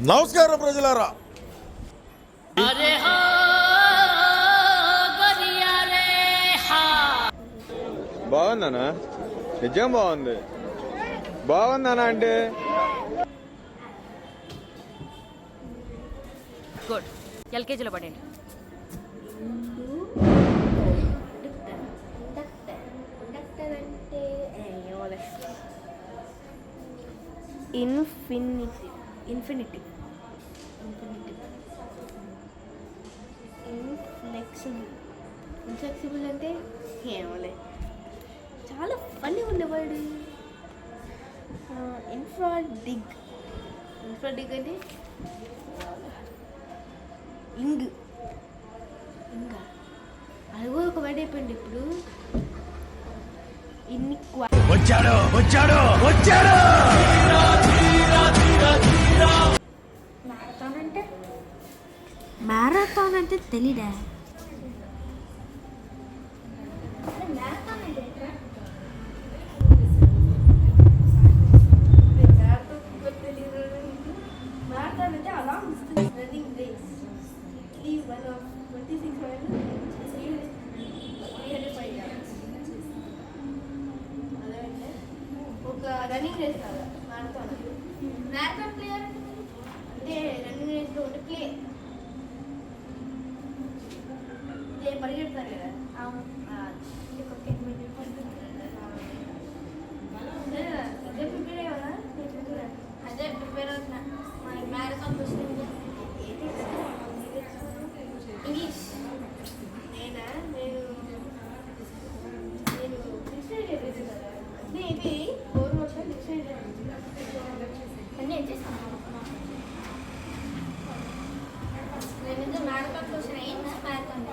నమస్కారం ప్రజలారా. బాగుందనా? నిజం బాగుంది. బాగుందనా అంటే గుడ్. ఎల్కేజీలో పడండి. ఇన్ఫినిటీ ఇన్ఫ్లెక్సిబుల్ అంటే ఏమోలే, చాలా ఫన్నీ ఉండేవాడు. ఇన్ఫ్రాడిగ్ అంటే ఇంకా అది కూడా ఒక వర్డ్ అయిపోయింది ఇప్పుడు. వచ్చాడు వచ్చాడు వచ్చాడు. మ్యారథాన్ అంటే తెలీదా? రన్నింగ్ రేస్ కాదు మ్యారథాన్ ప్లేయర్ అంటే రన్నింగ్ రేస్ లో ఉంటే ప్లే పరిగెడతారు కదా. ఇద్దరు ప్రిపేర్ అయ్యారా? అదే ప్రిపేర్ అవుతున్నా. Marathon question English. నేనా? నేను డిక్షనరీ కదా. అంటే ఇది 4 వర్షాలు డిక్షనరీ అన్నీ వచ్చేస్తాను. నేను మ్యారథాన్ క్వశ్చన్ అయ్యిందా? మ్యారథాన్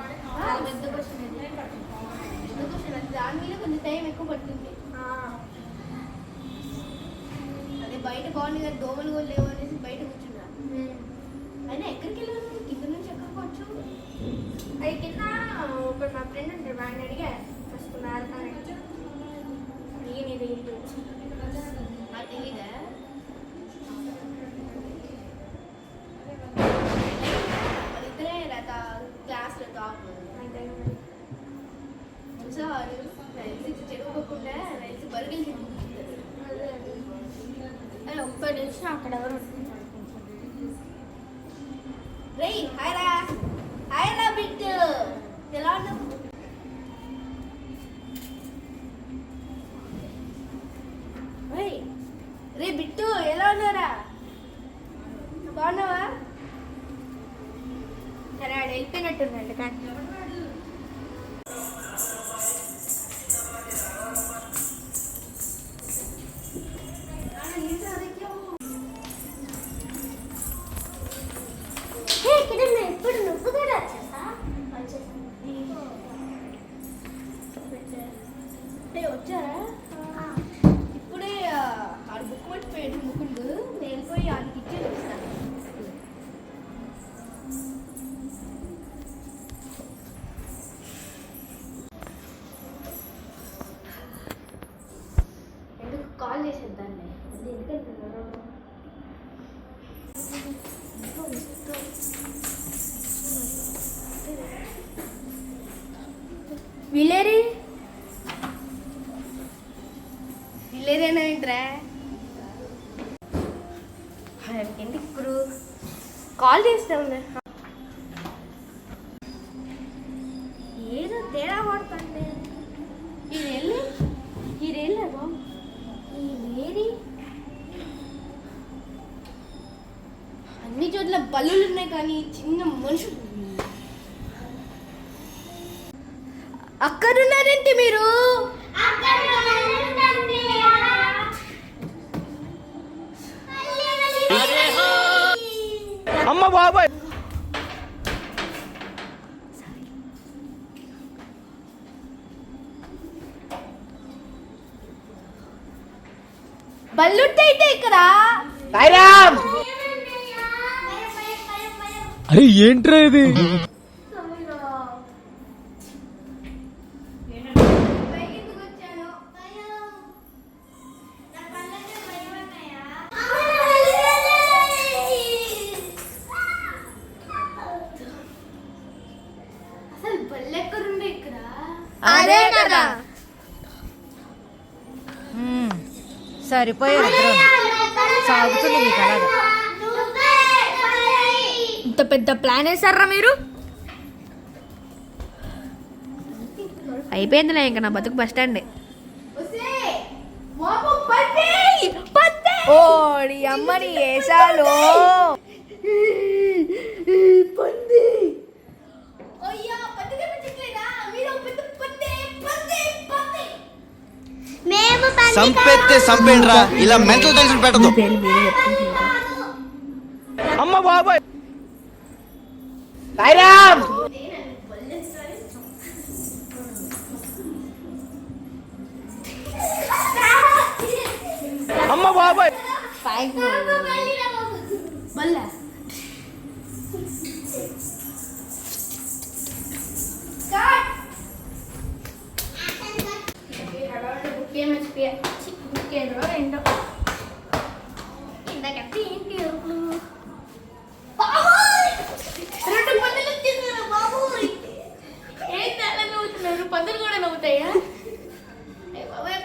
పెద్ద క్వశ్చన్ అది. పెద్ద క్వశ్చన్ అది. దాని మీద కొంచెం టైం ఎక్కువ పడుతుంది. అదే బయట బాగుంది కదా, దోమలు కూడా లేవు అనేసి బయట కూర్చున్నా. అయినా ఎక్కడికి వెళ్ళాను? కింద నుంచి ఎక్కడికోవచ్చు. అది కింద ఒక మా ఫ్రెండ్ ఉంటాడు, ఆయన అడిగా ఫస్ట్ మ్యారథాన్ అంటే నేను తెలీదా? వాళ్ళిద్దరే క్లాస్లో టాప్. చెరువుకోకుండా రైల్స్ బరుగెళ్ళి ఒక్క నిమిషం అక్కడ ఎవరు రే హాయ్రా హాయ్రా బిట్టు ఎలా ఉన్నావు? రే బిట్టు ఎలా ఉన్నారా? బాగున్నావా? సరే ఆడ వెళ్ళిపోయినట్టుందండి. కానీ ఇప్పుడు నువ్వు కూడా వచ్చారా? ఇప్పుడే ఆడు బుక్ పట్టిపోయాడు ముకుండు. నేను వెళ్ళిపోయి ఆడికి ఇచ్చేది వస్తాను. ఎందుకు కాల్ చేసేద్దాన్ని? ఎందుకంటున్నారు విలేరి విలేరేనా ఏంట్రా? ఎందుకు ఇప్పుడు కాల్ చేస్తా ఉన్నా? ఏదో తేడా పడుతుంది. ఈ రేళ్ళేమో ఈ లేరి అన్ని చోట్ల బల్లులు ఉన్నాయి కానీ చిన్న మనుషులు. అక్కడున్నారేంటి మీరు? అమ్మ బాబాయ్ బల్లుంటే ఇక్కడ అరే ఏంట్రా ఇది? కొట్టుకుంటున్నారా? సరిపోయారు సాగుతుంది మీకు అలాగా. ఇంత పెద్ద ప్లాన్ వేసారా మీరు? అయిపోయిందిలే ఇంకా నా బతుకు బస్ స్టాండ్. ఓడి అమ్మని వేసాలో సంపెత్తే సంపేండ్రా, ఇలా మెంటల్ టెన్షన్ పెట్టదు. అమ్మ బాబాయ్ సాయిరామ్. అమ్మ బాబాయ్ పందులు కూడా నవ్వుతాయా?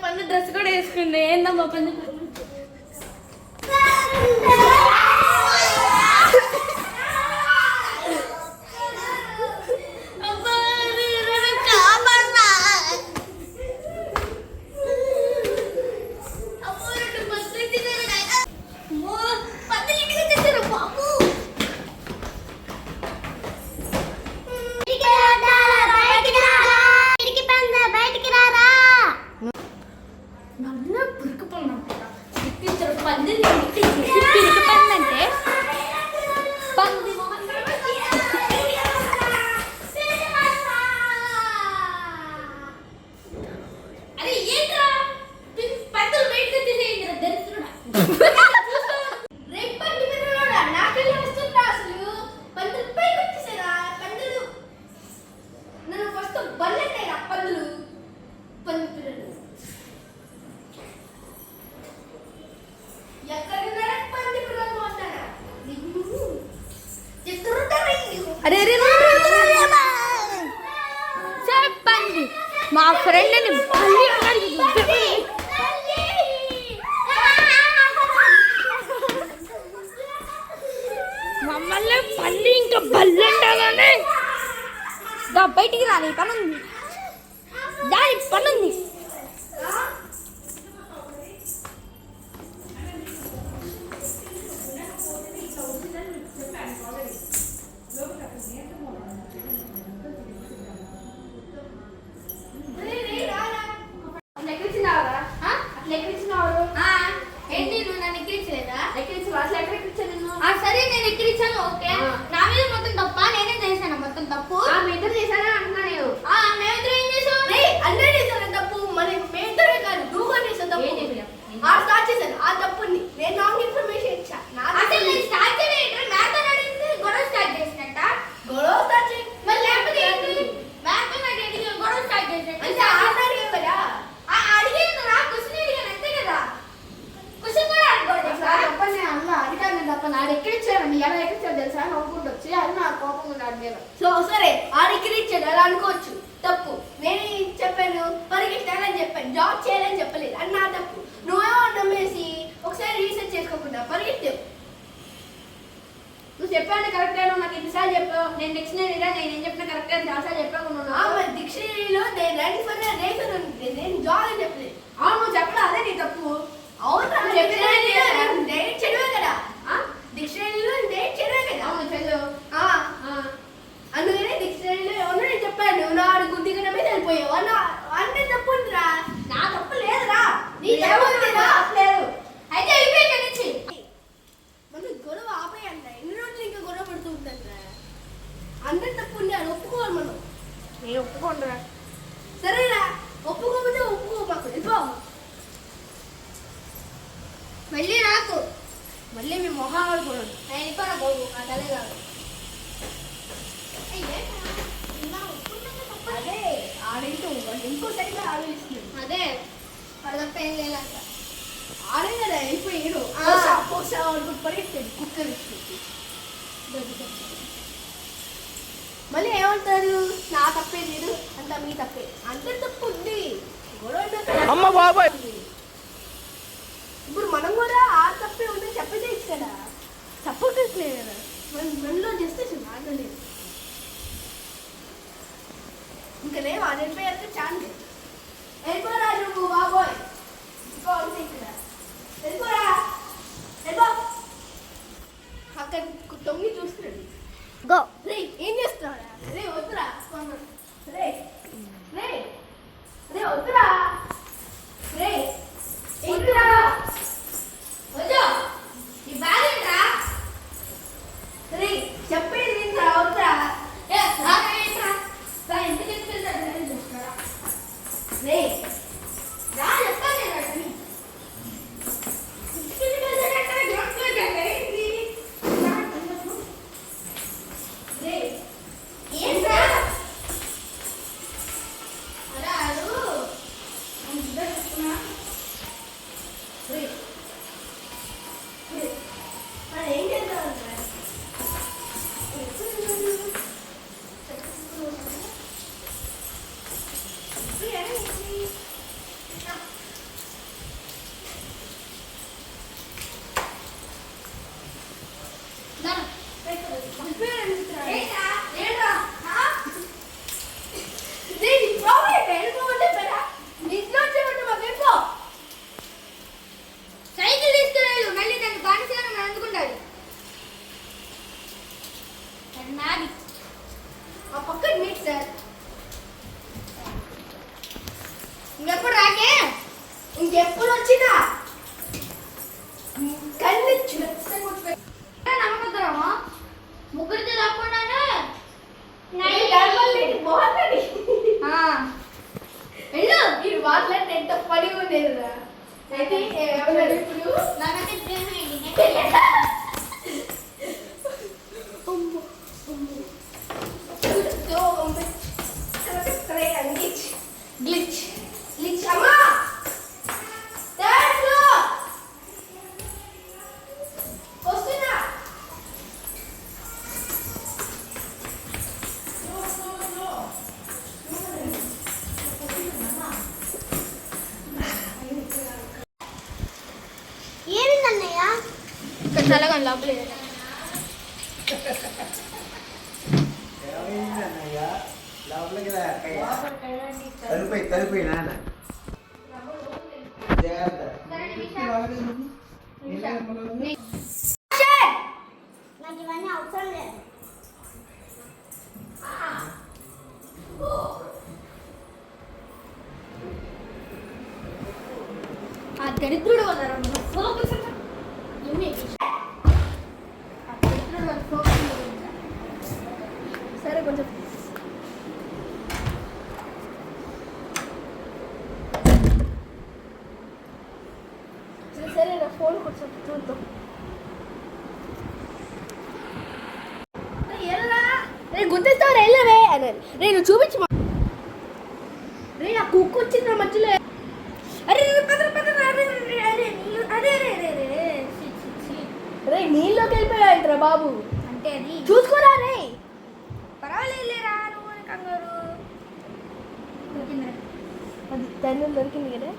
పందు డ్రెస్ కూడా వేసుకుంది. ఏందమ్మా పందు? చెప్పండి మా ఫ్రెండ్ మమ్మల్ని పల్లి ఇంకా బల్లంటాగానే బయటికి రాని పనుంది, దాని పనుంది. ఏంటి నువ్వు నన్ను ఎక్కిరించలేదా? సరే నేను ఎక్కిరించాను, ఓకే. నా మీద మొత్తం తప్ప? నేనే చేశాను మొత్తం తప్పు? మేమిద్దరు చేశాను అంటున్నా నేను. మేమిద్దరు ఏం చేసావు? అందరూ చేశాను తప్పు. మరి మేమిద్దరే కాదు, నువ్వు కూడా చేసావు తప్పు. స్టార్ట్ చేశాను ఆ తప్పుని. నేను రాంగ్ ఇన్ఫర్మేషన్ ఇచ్చా. అసలు నేను స్టార్ట్ చేయలేదు. మ్యాథ్ అడిగితే గొడవ స్టార్ట్ చేసినట్ట. గొడవ స్టార్ట్ చేసి మరి లేకపోతే ఏంటి? మ్యాథ్ అడిగి గొడవ స్టార్ట్ చేసినట్టు అంటే అడిగాను కదా. అడిగాను రా, క్వశ్చన్ అడిగాను అంతే కదా. క్వశ్చన్ కూడా అడగకూడదు. తప్పని అన్న అడిగాను తప్ప. నాడు ఎక్కిరించాను. ఎలా ఎక్కిరించాడు తెలుసా? నవ్వుకుంటూ వచ్చి అది నా కోపం ఉంది ఆడి మీద. సో సరే ఆడికిరించాడు అలా అనుకోవచ్చు, తప్పు. నేను చెప్పాను పరిగెత్తానని చెప్పాను, జాబ్ చేయాలని చెప్పలేదు, అని నా తప్పు. నువ్వేమో నమ్మేసి ఒకసారి రీసెర్చ్ చేసుకోకుండా పరిగెత్తావు. నువ్వు చెప్పాను కరెక్ట్. నాకు ఎన్నిసార్లు చెప్పావు? నేను డిక్షనరీలో నేను చెప్పిన కరెక్ట్ అని చాలాసార్లు చెప్పాను. డిక్షనరీలో నేను జాబ్ అని చెప్పలేదు. అవును నువ్వు చెప్పడం అదే నీ తప్పు. అవును చదివే కదా డిక్షనరీలో చదివే కదా. అవును చదువు. అందుకనే డిక్షనరీలో ఏమన్నా నేను చెప్పాను, నాడు గుద్దిగా మీద వెళ్ళిపోయావు అంటే తప్పు ఉందిరా. నా తప్పు లేదురా, లేదు. అయితే అయిపోయి నుంచి మనం గొడవ ఆపేయంట. ఎన్ని రోజులు ఇంకా గొడవ పడుతూ ఉంటారా? అందరి తప్పు ఉంది అని ఒప్పుకోవాలి మనం. నేను ఒప్పుకోండిరా. సరేరా, ఒప్పుకోకపోతే ఒప్పుకో, మాకు వెళ్ళిపో. మళ్ళీ నాకు మళ్ళీ మీ మొహాలు చూడండి. నేను వెళ్ళిపోరా బాబు, ఆ తలే కాదు. అదే ఆడింటూ ఇంకో సైడ్లో ఆలోచిస్తుంది. అదే వాడు తప్ప ఏం లేదంట. ఆడే కదా వెళ్ళిపోయాడు. పరిగెత్తాడు కుక్కర్ మళ్ళీ ఏమంటారు? నా తప్పే లేదు అంత మీ తప్పే. అందరి తప్పు ఉంది. అమ్మ బాబాయ్. ఇప్పుడు మనం కూడా ఆ తప్పే ఉందని చెప్పేదేచ్చు కదా, చెప్పట్లేదు కదా, మనలో చేస్తే మాట్లాడలేదు. ఇంకా లేవు అది వెళ్ళిపోయాక ఛాన్స్ వెళ్ళిపోరా నువ్వు బాబోయ్, వెళ్ళిపోరా వెళ్ళిపో. అక్కడ తొంగి చూస్తున్నాడు. గో రే ఏం చేస్తున్నావు? రే వద్దురా, రే రే రే వద్దురా, రే వద్దురా, వద్దు ఈ బ్యాగ్ ఏంట్రా? రే చెప్పేది వింటా, వద్దురా. ఏంట్రా ఎందుకు తీసుకెళ్తాడు? రే రా చెప్తాను నేను. ఏంట్రా అలా అడు ఏం చేద్దాం? సైకిల్ తీసుకురాడు, మళ్ళీ నన్ను బానిసగా అందుకుంటాడు. నాది ఆ పక్కన మీట్ సార్. ఇంకెప్పుడు రాకే, ఇంకెప్పుడు వచ్చినా కళ్ళు నమ్మకద్దామా ముగ్గురితో తప్పకుండానే వెళ్ళు. మీరు మాట్లాడితే ఎంత పని ఉండేది రా. అయితే ఇప్పుడు గ్లిచ్ గ్లిచ్ అమ్మా వస్తున్నా. ఏమిందన్నయ్య? ఇక్కడ చల్లగా లోపలేదు. కలిపోయి నాన్న నాకు ఇవన్నీ అవసరం లేదు. ఆ దరిద్రుడు సరే కొంచెం సరే నా ఫోన్ కొంచెం చూద్దాం. రే గుర్తిస్తావు వెళ్ళవే అన్నారు. రే నువ్వు చూపించు. రే ఆ కుక్క వచ్చింది మధ్యలో. అరే రే నీళ్ళలోకి వెళ్ళిపోయాయంట్రా బాబు. అంటే అది చూసుకోరా. రే పర్వాలేదు లేరా, నువ్వు కంగారు. దొరికిందిరా, అది దాని దొరికింది కదా.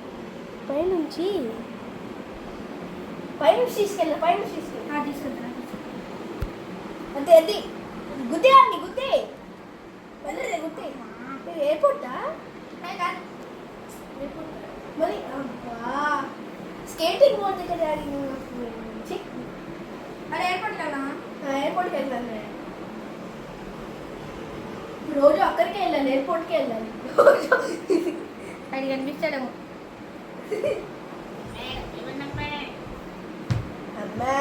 పైనుంచి తీసుకెళ్ళి తీసుకెళ్తా. అంతే అది గుద్దే అండి గుద్దే వెళ్ళే గుద్దే. ఎయిర్పోర్టా మరి స్కేటింగ్ బోర్డ్ దగ్గర అరే ఎయిర్పోర్ట్కి వెళ్ళాను. రోజు అక్కడికే వెళ్ళాలి, ఎయిర్పోర్ట్కి వెళ్ళాలి. అది కనిపించాడేమో. అమ్మా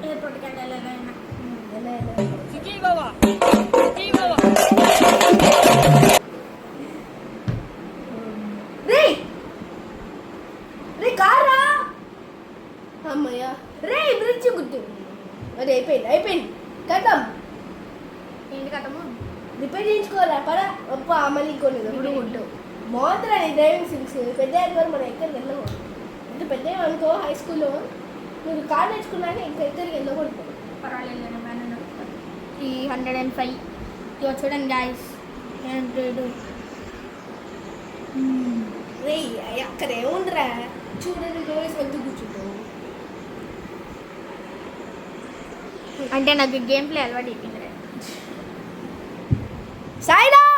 ఎయిర్పోర్ట్కి వెళ్ళాలి. రే కారా అమ్మయ్యా. రే బ్రిడ్జ్ గుద్దు. అది అయిపోయింది కథం. ఏంటి కథము? రిపేర్ చేయించుకోవాలా పరా అప్ప మళ్ళీ ఇంకోలేదు. ఇప్పుడు ఉంటావు మాత్రం డ్రైవింగ్ సిల్స్ పెద్ద అయిన మనం ఎక్కడికి వెళ్ళము. అంటే పెద్ద అనుకో హై స్కూల్లో మీరు కార్ నేర్చుకున్నాక ఇంకా ఎక్కడికి వెళ్ళకూడదు. పర్వాలేదు 305. ఇదిగో చూడండి గాయస్. రే అక్కడ ఏముందిరా చూడండి రోజు వద్దు కూర్చుంటావు. అంటే నాకు గేమ్ ప్లే అలవాటు అయిపోయింది. సాయిరామ్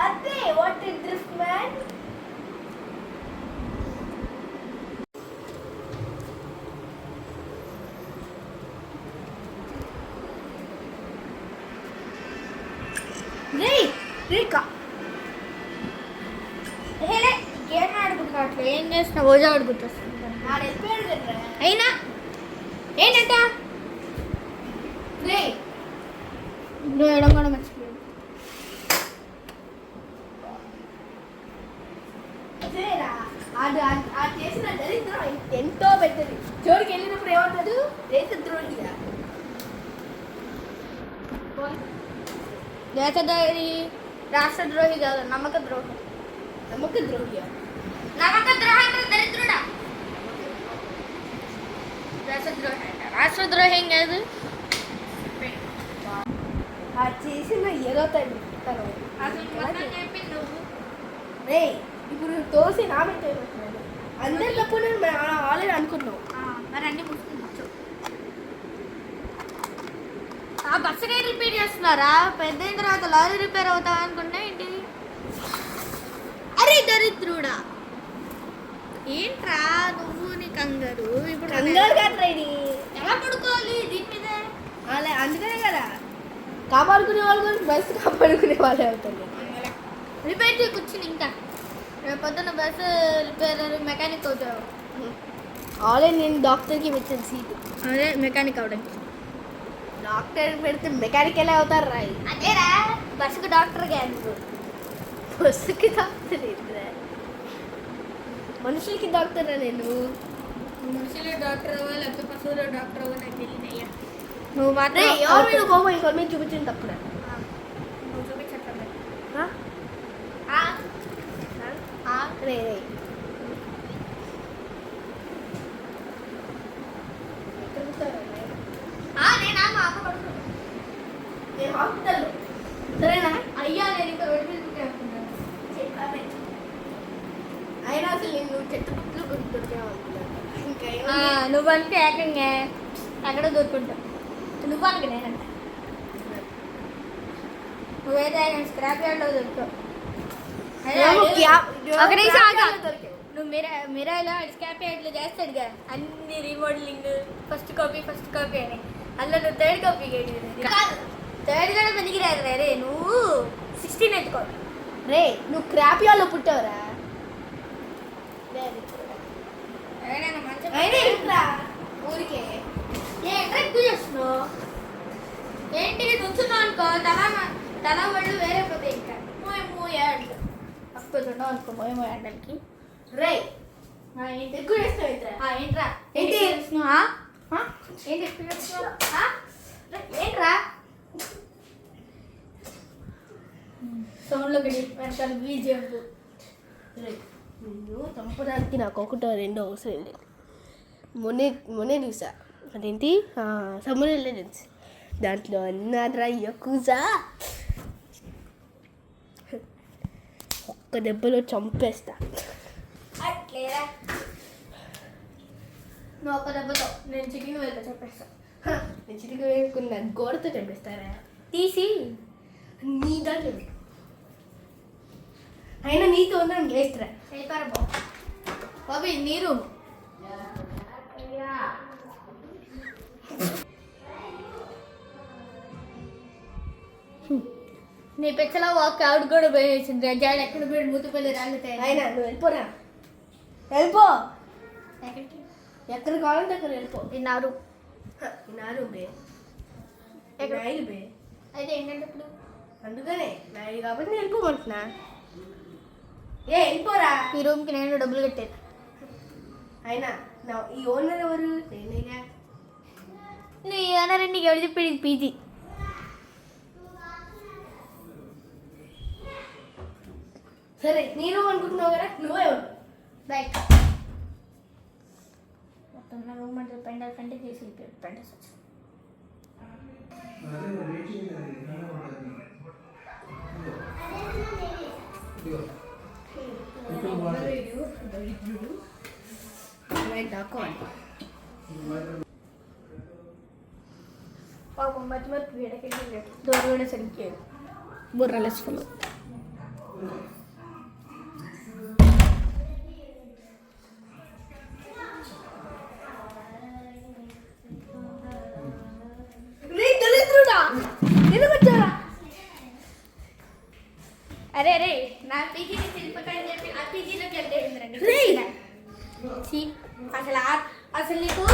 అదే what is this man. Game ఆడుకుంటున్నట్లు ఏం చేస్తున్నా రోజు ఆడుకుంటున్నాను అయినా ఏంటంట వేయడం కూడా మర్చిపోయాడు. చేసిన దరిద్రం ఎంతో పెద్దది. చోటుకి వెళ్ళినప్పుడు ఏమవుతాడు దేశద్రోహిగా. దేశద్రోహి రాష్ట్రద్రోహి కాదు నమ్మక ద్రోహి. నమ్మక ద్రోహి దరిద్రుడా. రాష్ట్రద్రోహం కాదు చేసిన ఎగవుతాడు. రే ఇప్పుడు తోసి నా పెట్టాడు అందరి తప్పు ఆల్రెడీ అనుకున్నావు. మరి అన్ని ముసుకుంటు ఆ బస్సునే రిపేర్ చేస్తున్నారా? పెద్ద అయిన తర్వాత లారీ రిపేర్ అవుతా అనుకున్నా ఏంటి? అరే దరిద్రుడా ఏంట్రా నువ్వు నీ కంగారు. ఇప్పుడు కంగారు కాదు ఎలా పడుకోవాలి దీని మీద? అలా అందుకనే కదా కాపాడుకునే వాళ్ళు కూడా బస్సు కాపాడుకునే వాళ్ళే అవుతుంది. రిపేర్ చేసి కూర్చుని ఇంకా రేపు పొద్దున్న బస్సు రిపేర్ మెకానిక్ అవుతావు. ఆల్రెడీ నేను డాక్టర్కి పెట్టాను సీటు. అదే మెకానిక్ అవడానికి. డాక్టర్ పెడితే మెకానిక్ ఎలా అవుతారు రా? అదేరా బస్సుకి డాక్టర్ కాదు. బస్సుకి డాక్టర్ ఏంట్రా? మనుషులకి డాక్టరా? నేను మనుషులు డాక్టర్ అవ్వాలి లేకపోతే పశువులో డాక్టర్ అవ్వాలి నాకు తెలియదయ్యా. నువ్వు మాత్రం ఎవరు కోపం ఇంకొక మీద చూపించింది తప్పుడా? నువ్వు చూపించట్లేదు. రే నేను హాస్పిటల్లో సరేనా? అయ్యా నేను ఇంకా వెళ్ళి అయినా అసలు నేను చెట్టు పుట్లు గుర్తుంటావు. నువ్వంటే ఏకంగా ఎక్కడ దొరుకుంటావు. నువ్వు అనక నేనంట. నువ్వేదో స్క్రాప్ యార్డ్లో దొరుకుతావు. ఒక నిమిషం ఆగా. నువ్వు మిరాయిలో స్క్రాప్ యార్డ్లో చేస్తాడుగా అన్ని రీమోడలింగ్ ఫస్ట్ కాపీ అని. అందులో నువ్వు థర్డ్ కాపీ థర్డ్ కూడా పనికి రాదు రే. నువ్వు 16 ఎత్తుకో రే. నువ్వు క్రాప్ యార్డ్లో పుట్టావురా. ఊరికే ఎక్కువ చేస్తున్నావు ఏంటి? నుంచున్నావు అనుకో తల వాళ్ళు వేరే పోతాయి. ఇంకా మూయాడు వస్తుండవు అనుకో మూయాడలకి. రే ఎక్కువ చేస్తావు ఏంట్రా? ఏంటి ఏంటి ఎక్కువ చేస్తున్నావు? ఏంట్రా సౌండ్లో గడి వెనకాల బీజిఎం. నేను చంపడానికి నాకు ఒకటో రెండో అవసరం లేదు. మొన్నే చూసా అదేంటి సమ్మర్ ఎలిజెన్స్ దాంట్లో అన్నారా యకుజా ఒక్క దెబ్బలో చంపేస్తా. అట్లేరా నువ్వు ఒక్క దెబ్బతో నేను చికెన్ వేలతో చంపేస్తా. నేను చికెన్ వేసుకున్న గోడతో చంపేస్తారా? తీసి నీ దాంట్లో అయినా నీతో ఉన్నాను వేస్తారా? అయిపోయారా బాబు నీరు నీ పెచ్చలో ఒక ఆవిడ కూడా పోయేసింది. రజాలు ఎక్కడ పోయి మూతపల్లి రాలితే అయినా నువ్వు వెళ్ళిపోరా. వెళ్ళిపో ఎక్కడ కావాలంటే అక్కడ వెళ్ళిపో. ఇన్నారు బే నాయుడు బే అయితే ఏంటంటే ఇప్పుడు అందుకనే నాయుడు కాబట్టి నేను వెళ్ళిపోమంటున్నా. వెళ్ళిపోరా. ఈ రూమ్కి నేను డబ్బులు కట్టాను. అయినా ఈ ఓనర్ ఎవరు? నేనేగా. నీ ఓనర్ నీకు ఎవరు చెప్పాడు? ఇది పీజీ. సరే నేను అనుకుంటున్నావు కదా నువ్వే రైట్ మొత్తం నా రూమ్ అంటే పెంట చేసి పెంట పాపం మధ్య మధ్య వీడకెళ్ళి డోర్ కూడా సరిగ్గా బుర్రలెస్ ఫుల్ అరే రే నా పీజీని శిల్పకని చెప్పి నా పీజీలోకి వెళ్ళేయండి అసలు నీకు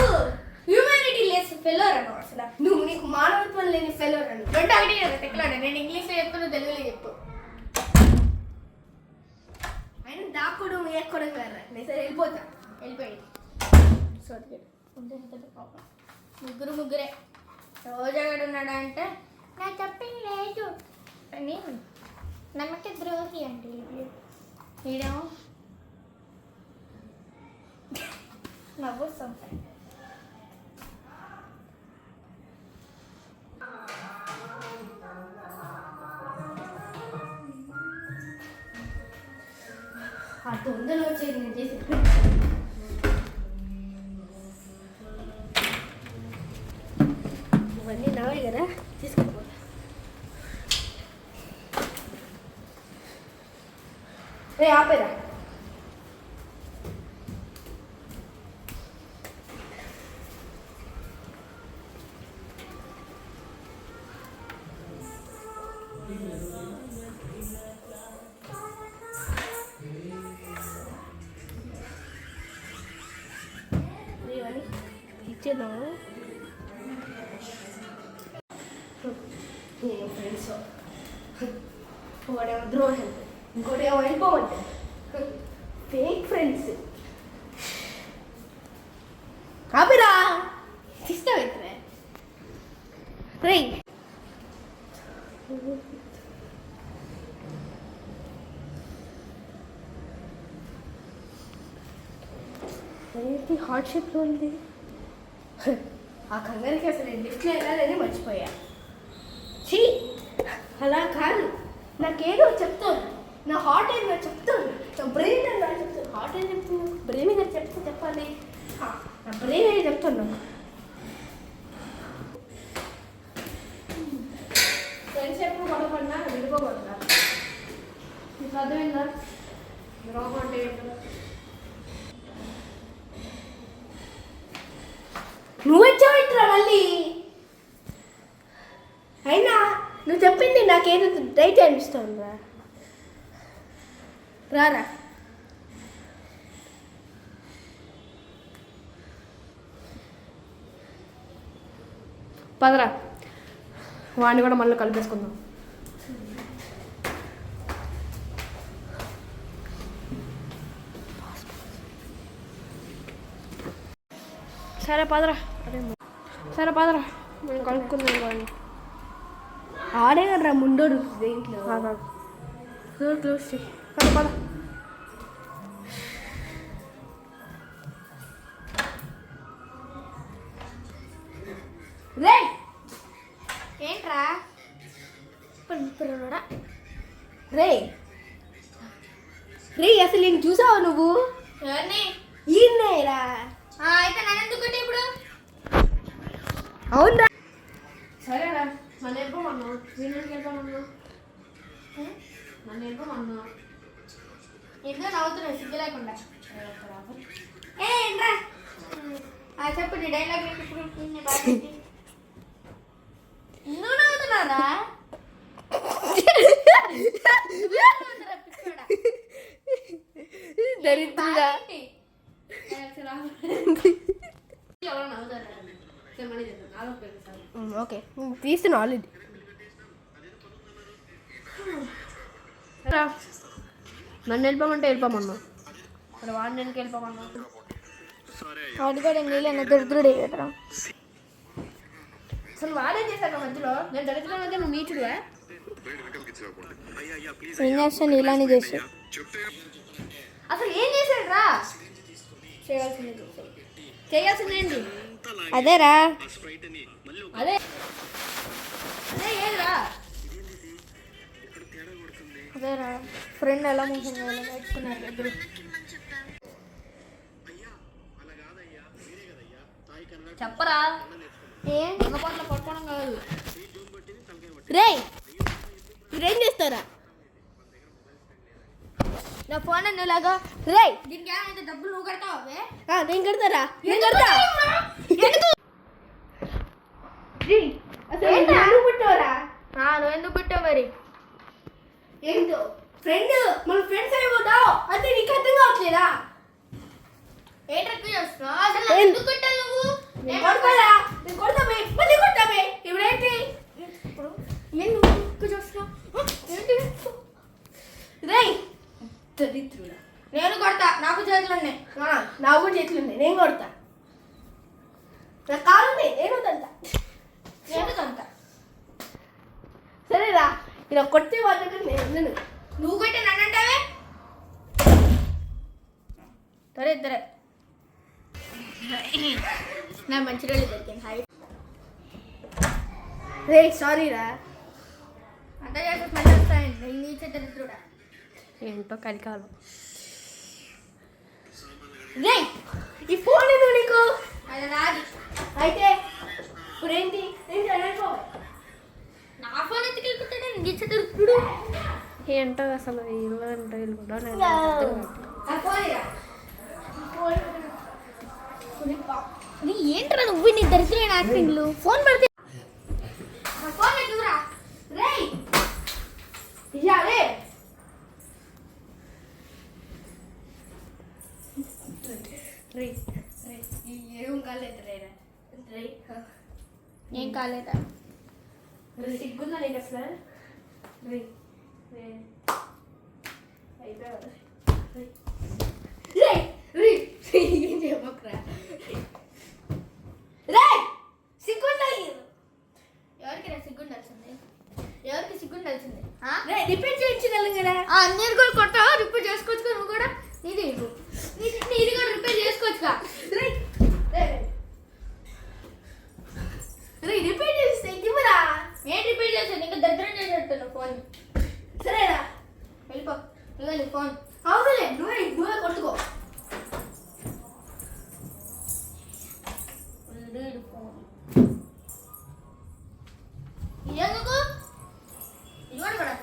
హ్యూమానిటీ లెస్ ఫెలోర్ అను అసలు నువ్వు నీకు మానవత్వం లేని ఫెలోర్ అను రెండు ఒకటి కదా తెక్కలాడు నేను ఇంగ్లీష్లో చెప్పు నువ్వు తెలుగులో చెప్పు ఆయన దాక్కోవడం వేసుకోవడం కదా నేను సరే వెళ్ళిపోయి సో ముగ్గురే రోజాగడు ఉన్నాడా అంటే నా తప్పేం లేదు అని నమ్మక ద్రోహి అంటే ఈడేమో నవ్వుస్తాం ఆ తొందర వచ్చేది నేను చేసి ఇవన్నీ నావే కదా తీసుకుపో రే ఆపేరా ఇచ్చేద్దాము నేను ఫ్రెండ్స్ వాడేమో ద్రోహం ఇంకోటి ఏమో వెళ్ళిపోవద్దు ఫేక్ ఫ్రెండ్స్ ఆపిరా ఇష్టం అవుతుంది రే ఏంటి హాట్ షేప్లో ఉంది ఆ కంగారికి అసలు లిఫ్ట్లో వెళ్ళాలని మర్చిపోయా చీ అలా కాదు నాకేదో చెప్తాను నా హార్ట్ ఏంటో చెప్తాను నా బ్రెయిన్ ఏంటో చెప్తాను హార్ట్ ఏం చెప్తున్నాను బ్రెయిన్ గారు చెప్తే చెప్పాలి నా బ్రెయిన్ ఏది చెప్తున్నాను ఫ్రెండ్స్ ఎప్పుడు గొడవపడినా విడిపోబడుతున్నా నీకు అర్థమైందా ద్రోహం అంటే ఏంటో నువ్వు వచ్చావుట్రా మళ్ళీ అయినా నువ్వు చెప్పింది నాకేదో రైట్ అనిపిస్తుందిరా రారా పదరా వాడిని కూడా మళ్ళీ కలిపేసుకుందాం సరే పదరా సరే పదరా మేము కలుపుకుందాం వాడిని ఆడే కదరా ముండోడు దేంట్లో క్లోజ్ చేయి పద పద రే ఏంట్రా రే రే అసలు నేను చూసావా నువ్వు ఈయనేరా అయితే నన్ను ఎందుకంటే ఇప్పుడు అవునరా సరేరా నన్ను వెళ్ళిపోమన్నా వీళ్ళకి వెళ్ళిపోమన్నా నన్ను వెళ్ళిపోమన్నా ఎందుకు నవ్వుతున్నావు సిగ్గు లేకుండా ఏంట్రా చెప్పు నీ డైలాగ్ నువ్వు నవ్వుతున్నారా దరిద్రుడా ఓకే తీస్తున్నా ఆల్రెడీ నన్ను వెళ్ళిపోమంటే వెళ్ళిపోమన్నా మరి వాడిని ఎందుకు వెళ్ళిపోమన్నా వాడు కూడా నీళ్ళ దరిద్రుడే కదరా అసలు వాడేం చేశాను మధ్యలో నేను దరిద్రుడు అంటే నువ్వు నీచుడుగా ఏం చేస్తాను ఇలానే చేస్తాను అసలు ఏం చేశాడు రా? చేయాల్సిందేంటి? అదేరా, అదే అదే ఏదిరా? అదేరా, ఫ్రెండ్ ఎలా మోసం చేయాలో నేర్చుకున్నారు ఇద్దరు. చెప్పరా, ఏం పొరపాట్ల పట్టుకోవడం కాదు. రే మీరేం చేస్తారా? నా ఫోన్ అన్నలాగా రే దీనికి ఏమైతే డబ్బులు నువ్వు కడతావా? నేను కడతారా? నేను కడతా. నువ్వు పుట్టావరా? నువ్వు ఎందుకు పుట్టావు మరి? ఏంటో ఫ్రెండ్, మన ఫ్రెండ్స్ అయిపోతావు అంటే నీకు అర్థం కావట్లేదా? ఎందుకు కొట్టావు నువ్వు? నేను కొడతారా? నేను కొడతామే, మళ్ళీ కొట్టామే. ఇప్పుడేంటి రే దరిద్రుడా? నేను కొడతా, నాకు చేతులు ఉన్నాయి. నాకు చేతులు ఉన్నాయి, నేను కొడతా. నా కాలు ఉన్నాయి, నేను తంతా. సరేరా, ఇలా కొట్టే వాళ్ళకి నేను నువ్వు కొట్టే నన్ను అంటావే? సరే ఇద్దరే నా మంచి రోజు దొరికింది. హాయ్ రే, సారీ రా. అంతా చేస్తే మళ్ళీ వస్తాయండి నీచే దరిద్రుడా. ఏంటో కలికాలం. రే ఈ ఫోన్ ఎందుకు నీకు? అది నాది. అయితే ఇప్పుడేంటి? నా ఫోన్ ఎందుకు వెళ్ళిపోతాడు? నీచే దరిద్రుడు. ఏంటో అసలు ఇల్లు అంటే ఇల్లు కూడా ఏంట్రా నువ్వు నీ దరిద్రమైన యాక్టింగ్లు? ఫోన్ పడితే ఫోన్ ఎట్టురా. రే ఇయ్యాలే. రే రే ఏం కాలేదు రే. రే ఏం కాలేదా? సిగ్గుందా నేను అసలు? రే రే అయిపోయావు. రే రే ఏం చెప్పకరా. రే సిగ్గుందా? ఎవరికి రా సిగ్గుండాల్సింది? ఎవరికి సిగ్గుండాల్సింది? రే రిపేర్ చేయించగలం కదా. నేను కూడా కొట్టావా? రిపేర్ చేసుకోవచ్చు నువ్వు కూడా. నీది నీది కూడా రిపేర్ చేసుకోవచ్చుగా. రే రే రిపేర్ చేస్తే ఇవ్వరా? ఏం రిపేర్ చేసాను? ఇంకా దగ్గర చేసేట్టున్నా ఫోన్. సరేరా వెళ్ళిపో. ఇవ్వండి ఫోన్. అవునులే, నువ్వే కొట్టుకో. ఫోన్ ఎందుకు ఇవ్వండి కూడా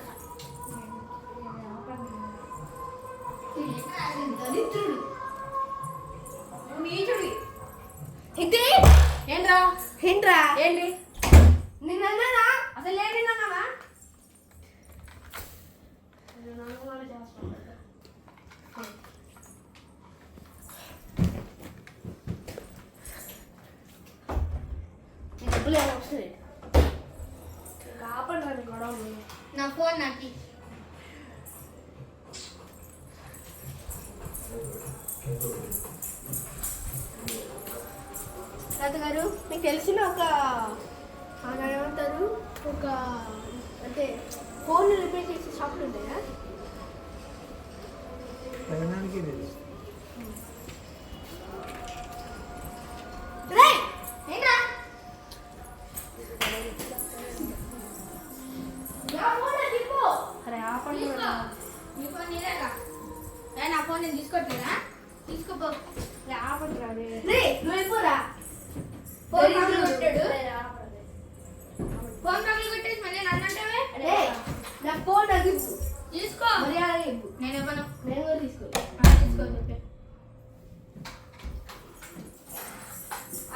దరిద్రుడు నీచుడి. ఇంతే ఏంట్రా? ఏంట్రా? ఏంటి నిన్నన్నా? అసలు ఏంటి నిన్నన్నా? డబ్బులు ఏమో వస్తుంది. కాపాడు గొడవ. నా ఫోన్ నాకు తాతగారు. మీకు తెలిసిన ఒక ఏమంటారు, ఒక అంటే ఫోన్ రిపేర్ చేసే షాపులు ఉంటాయా? నా ఫోన్ నేను తీసుకోవట్లేదా? తీసుకోపో. నువ్వు అయిపోరా. ఫోన్ పక్కన కొట్టాడు. ఫోన్ పక్కన కొట్టేసి మళ్ళీ నన్ను అంటావే? నా ఫోన్ నాకు తీసుకో. మర్యాద నేను ఇవ్వను. నేను కూడా తీసుకో చెప్పే.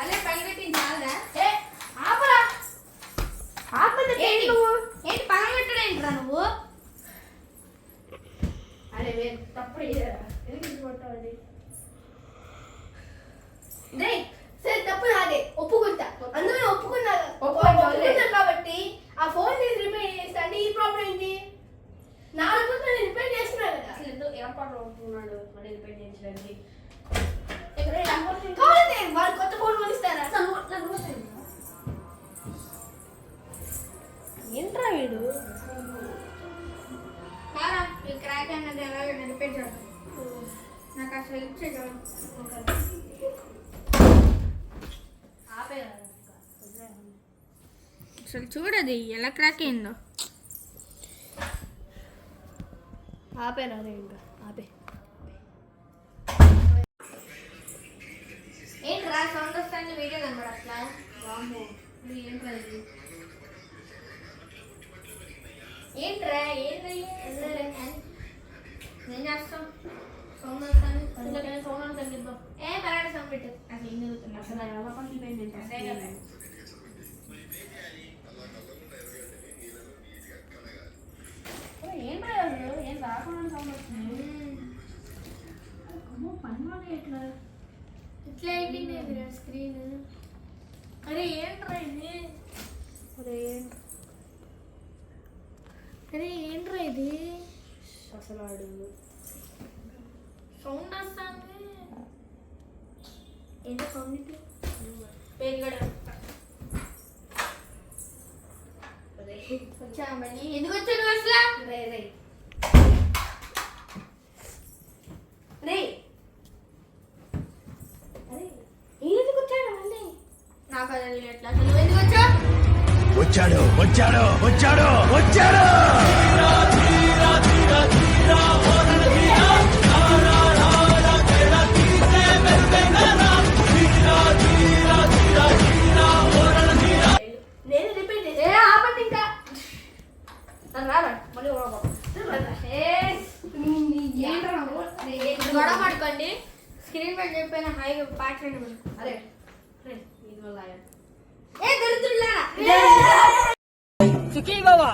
అదే పని పెట్టింది చాలదా? ఆపరా. ఏంటి పగల పెట్టడేంట్రా నువ్వు? అరే తప్పుడు ఎందుకు కొట్టాలి? సరే తప్పు నాదే, ఒప్పుకుంటా. అందులో ఒప్పుకున్నా కాబట్టి ఆ ఫోన్ నేను రిపేర్ చేస్తా. అంటే ఈ ప్రాబ్లం ఏంటి? నా అనుకుంటా నేను రిపేర్ చేస్తున్నా కదా. అసలు ఎందుకు ఏర్పాటు అవుతున్నాడు మళ్ళీ రిపేర్ చేయించడానికి? వాళ్ళు కొత్త ఫోన్ కొనిస్తారా? ఏంట్రా వీడు? క్రాక్ అన్నది ఎలాగ నడిపేశాడు నాకు అసలు హెల్ప్ చేయడం అసలు చూడది ఎలా క్రాక్ అయిందో ఆపేరా ఇంకా ఆపే. ఏంట్రా సౌండ్ వస్తాను వీడియో కనబడ అట్లా బాంబు ఏంట్రా ఇది ఏంట్రా ఏం చేస్తాం సౌండ్ వస్తాను సౌండ్ తగ్గిద్దాం. ఏ పరాడు సౌండ్ పెట్టు అసలు ఏం జరుగుతుంది అసలు ఎలా పంపిపోయింది అదే కదా ఏం రాయాలి ఏం రాకుండా సౌండ్ వస్తుంది. పని వాళ్ళు ఎట్లా ఇట్లా అయిపోయింది స్క్రీన్ అరే ఏంట్రా ఇది అరే ఏంట్రా ఇది అసలు అడుగు సౌండ్ వస్తుంది ఏంటో సౌండ్ ఇది పేరు కూడా వచ్చా మళ్ళీ ఎందుకు వచ్చాను అసలు రే ఎందుకు వచ్చాడు మళ్ళీ నాకు అది ఎట్లా నువ్వు ఎందుకు వచ్చావు వచ్చాడు వచ్చాడు వచ్చాడు వచ్చాడు నేను రిపీట్ ఏ ఆపండి ఇంకా నన్ను రారా మళ్ళీ గొడవ పడుకోండి స్క్రీన్ పైన చెప్పిన హాయిగా పాట అరే ఇది వల్ల ఏ దరిద్రులారా సుఖీ బాబా